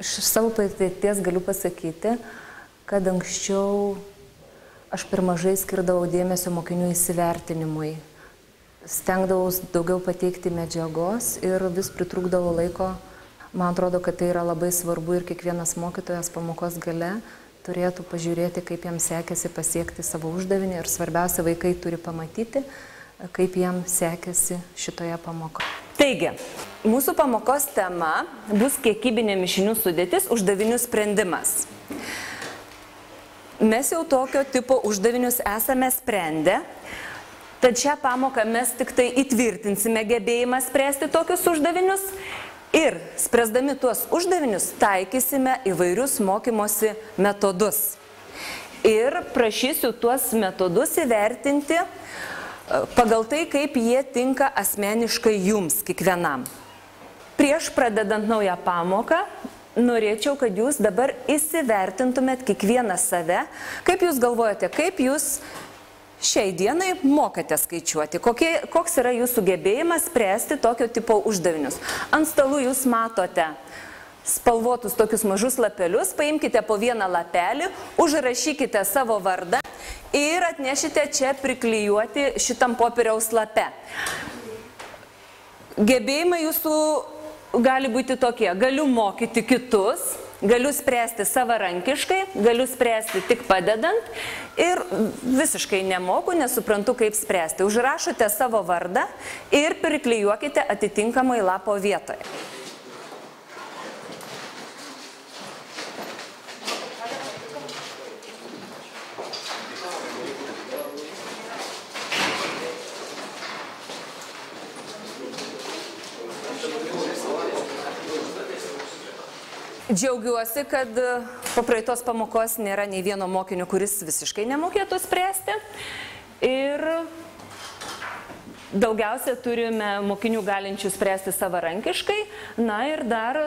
Iš savo patirties galiu pasakyti, kad anksčiau aš per mažai skirdavau dėmesio mokinių įsivertinimui. Stengdavaus daugiau pateikti medžiagos ir vis pritrūkdavo laiko. Man atrodo, kad tai yra labai svarbu ir kiekvienas mokytojas pamokos gale turėtų pažiūrėti, kaip jam sekėsi pasiekti savo uždavinį ir svarbiausia, vaikai turi pamatyti, kaip jam sekėsi šitoje pamokoje. Taigi, mūsų pamokos tema bus kiekybinė mišinių sudėtis, uždavinių sprendimas. Mes jau tokio tipo uždavinius esame sprendę, tad šią pamoką mes tik tai įtvirtinsime gebėjimą spręsti tokius uždavinius ir spręsdami tuos uždavinius taikysime įvairius mokymosi metodus. Ir prašysiu tuos metodus įvertinti pagal tai, kaip jie tinka asmeniškai jums, kiekvienam. Prieš pradedant naują pamoką, norėčiau, kad jūs dabar įsivertintumėt kiekvieną save, kaip jūs galvojate, kaip jūs šiai dienai mokate skaičiuoti, koks yra jūsų gebėjimas spręsti tokio tipo uždavinius. Ant stalų jūs matote spalvotus tokius mažus lapelius, paimkite po vieną lapelį, užrašykite savo vardą ir atnešite čia priklijuoti šitam popieriaus lape. Gebėjimai jūsų gali būti tokie: galiu mokyti kitus, galiu spręsti savarankiškai, galiu spręsti tik padedant ir visiškai nemoku, nesuprantu, kaip spręsti. Užrašote savo vardą ir priklijuokite atitinkamai lapo vietoje. Džiaugiuosi, kad po praeitos pamokos nėra nei vieno mokinio, kuris visiškai nemokėtų spręsti. Ir daugiausia turime mokinių galinčių spręsti savarankiškai. Na ir dar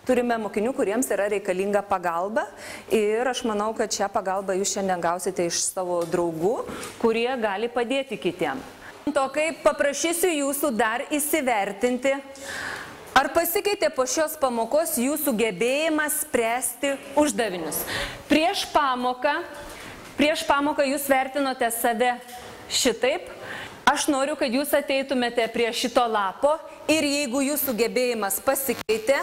turime mokinių, kuriems yra reikalinga pagalba. Ir aš manau, kad šią pagalbą jūs šiandien gausite iš savo draugų, kurie gali padėti kitiem. To, kaip paprašysiu jūsų dar įsivertinti, ar pasikeitė po šios pamokos jūsų gebėjimas spręsti uždavinius? Prieš pamoką jūs vertinote save šitaip. Aš noriu, kad jūs ateitumėte prie šito lapo ir jeigu jūsų gebėjimas pasikeitė,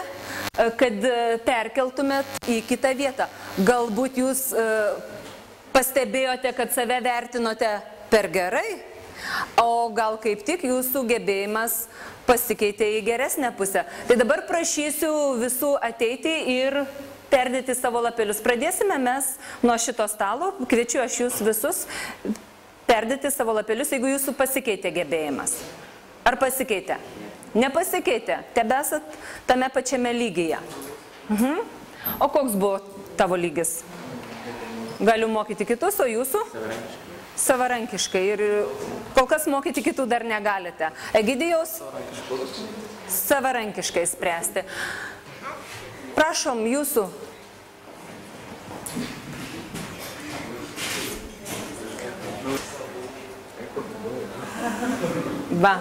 kad perkeltumėt į kitą vietą. Galbūt jūs pastebėjote, kad save vertinote per gerai, o gal kaip tik jūsų gebėjimas pasikeitė į geresnę pusę. Tai dabar prašysiu visų ateiti ir perdėti savo lapelius. Pradėsime mes nuo šito stalo. Kviečiu aš jūs visus perdėti savo lapelius, jeigu jūsų pasikeitė gebėjimas. Ar pasikeitė? Nepasikeitė. Tebesat tame pačiame lygyje. O koks buvo tavo lygis? Galiu mokyti kitus, o jūsų? Savarankiškai. Ir kol kas mokyti kitų dar negalite. Egidijaus? Savarankiškai spręsti. Prašom jūsų. Va.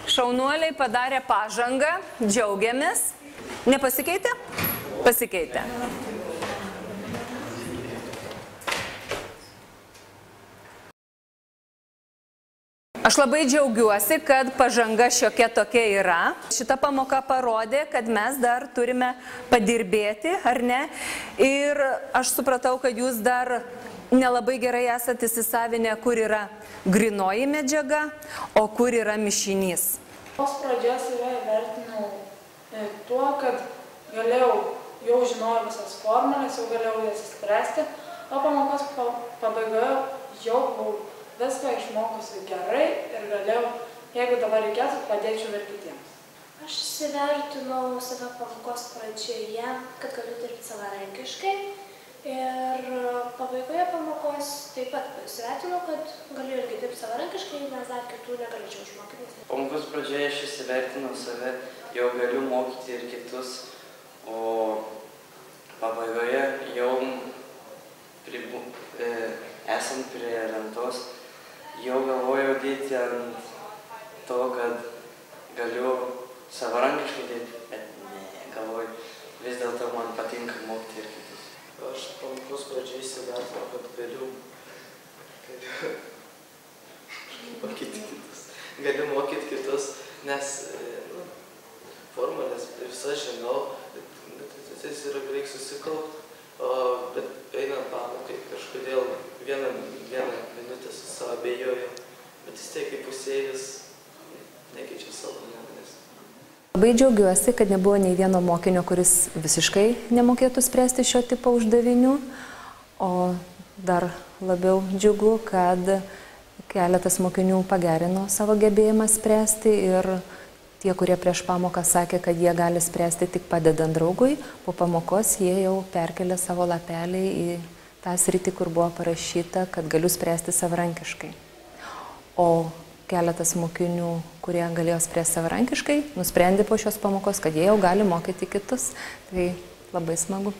Šaunuoliai padarė pažangą, džiaugiamės. Nepasikeitė? Pasikeitė. Aš labai džiaugiuosi, kad pažanga šiokia tokia yra. Šita pamoka parodė, kad mes dar turime padirbėti, ar ne? Ir aš supratau, kad jūs dar nelabai gerai esate įsisavinę, kur yra grynoji medžiaga, o kur yra mišinys. Pradžios yra vertinau tuo, kad jau žinojau visas formulės, jau galėjau jas spręsti, o pamokos pabaigoje jau buvau viską išmokusi gerai ir galėjau, jeigu dabar reikėtų, padėčiau ir kitiems. Aš įsivertinau save pamokos pradžioje, kad galiu dirbti savarankiškai ir pabaigoje pamokos taip pat įsivertinau, kad galiu irgi dirbti savarankiškai, nes dar kitų negalėčiau išmokyti. Pamokos pradžioje aš įsivertinau save, jau galiu mokyti ir kitus, o pabaigoje jau esant prie lentos, jau galvojau dėti ant to, kad galiu savarankiškai dirbti, bet ne, galvoju, įsivertinu, kad galiu mokyti kitus, nes formulės visą žinau, bet reikia susikaupti, bet einant pamokai kažkodėl vieną minutę su savo abejoju, bet vis tiek kaip pusėlis nekeičia savo nuomonės. Labai džiaugiuosi, kad nebuvo nei vieno mokinio, kuris visiškai nemokėtų spręsti šio tipo uždavinių, o dar labiau džiugu, kad keletas mokinių pagerino savo gebėjimą spręsti ir tie, kurie prieš pamoką sakė, kad jie gali spręsti tik padedant draugui, po pamokos jie jau perkelė savo lapelį į tą sritį, kur buvo parašyta, kad galiu spręsti savarankiškai. O keletas mokinių, kurie galėjo spręsti savarankiškai, nusprendė po šios pamokos, kad jie jau gali mokyti kitus. Tai labai smagu.